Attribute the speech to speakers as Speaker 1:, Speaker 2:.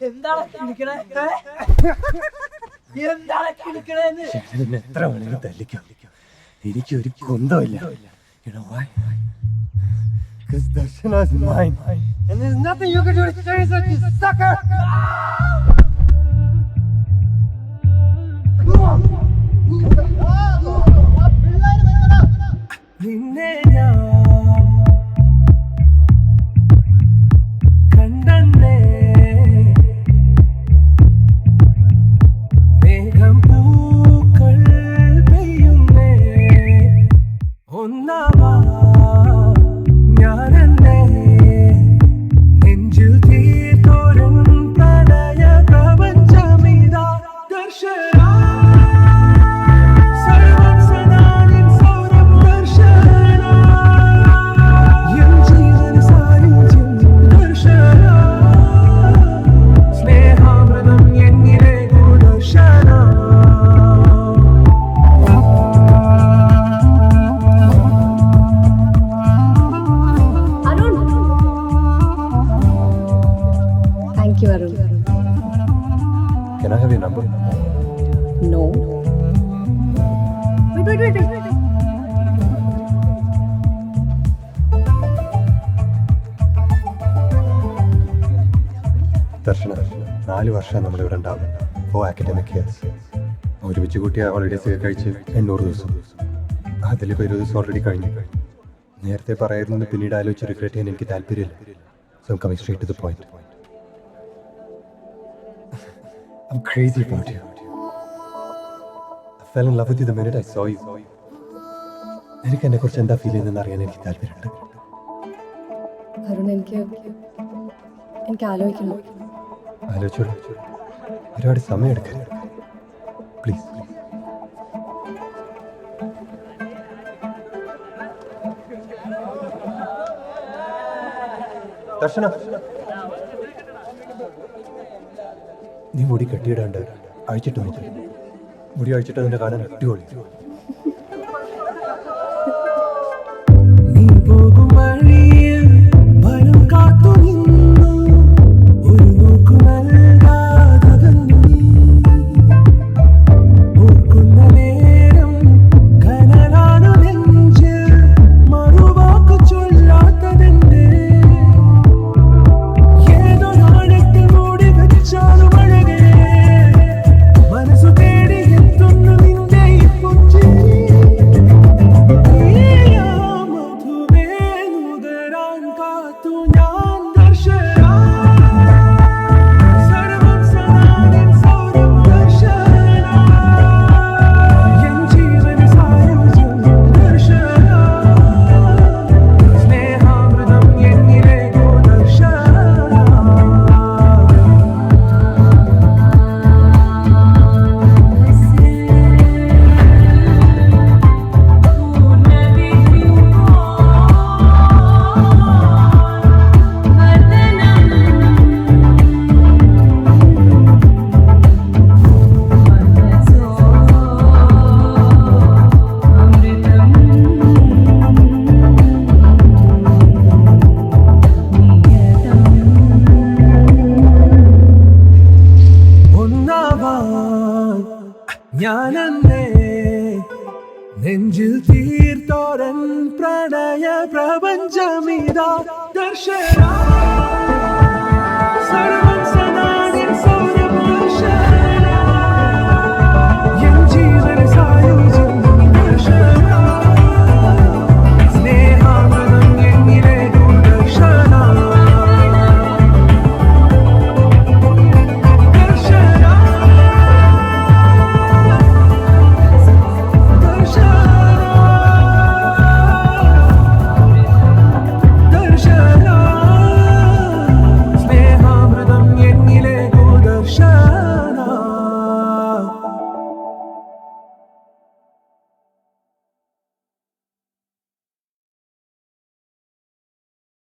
Speaker 1: എന്താണ് എത്ര വേണമെങ്കിലും തല്ലിക്കാം, എനിക്കൊരു കുന്തമില്ല. Because Darshana is mine, and there's nothing you can do to change that, you sucker! നിന്നെ ഞാൻ കണ്ടേ, മേഘം പൂക്കൾ പെയ്യുന്നേ, ഒന്നാവാ ഞാനെന്നെ നെഞ്ചിൽ തീർത്തോരൻ പ്രണയ പ്രപഞ്ചമിതാ ദർശന. Can I have your number?
Speaker 2: No. Wait.
Speaker 1: ദർശന, 4 വർഷം നമ്മളിവിടെ ഉണ്ടാവും. ഓ അക്കാഡമിക് ഇയേഴ്സ് ഒരുമിച്ച് കൂട്ടിയ ഹോളിഡേസ് ഒക്കെ കഴിച്ച് 800 ദിവസം. അതിലിപ്പോൾ 20 ദിവസം ഓൾറെഡി കഴിഞ്ഞു. നേരത്തെ പറയായിരുന്നു, പിന്നീട് ആലോചിച്ച് റിഗ്രറ്റ് ചെയ്യാൻ എനിക്ക് താല്പര്യമില്ല. So I'm coming straight to the point. I'm crazy about you. I fell in love with you the minute I saw you. എനിക്ക് എന്നെ കുറിച്ച് എന്താ ഫീൽ ചെയ്യുന്നതെന്ന് അറിയാൻ എനിക്ക് താല്പര്യമുണ്ട്.
Speaker 2: അരുൺ, എനിക്ക് ആലോചിക്കണം.
Speaker 1: ആലോചിച്ചോളൂ, ഒരുപാട് സമയം എടുക്കരുത് പ്ലീസ്. ദർശന, നീ മുടി കെട്ടിയിടാണ്ട് അഴിച്ചിട്ട് നോക്കി. മുടി അഴിച്ചിട്ട് നിന്നെ കാണാൻ അടിപൊളി. നീ പോകും വഴിയിൽ ഭയം കാത്തു നിന്നു, ഒരു നോക്കു നൽകാതകന്നു നീ. ഓർക്കുന്ന നേരം കനലാണു നെഞ്ചിൽ, മറുവാക്കു ചൊല്ലാത്തതെന്തേ. ഏതൊരാഴത്തിൽ മൂടി വെച്ചാലും ഞാനെന്നെ നെഞ്ചിൽ തീർത്തോരൻ പ്രണയ പ്രപഞ്ചമിതാ ദർശന.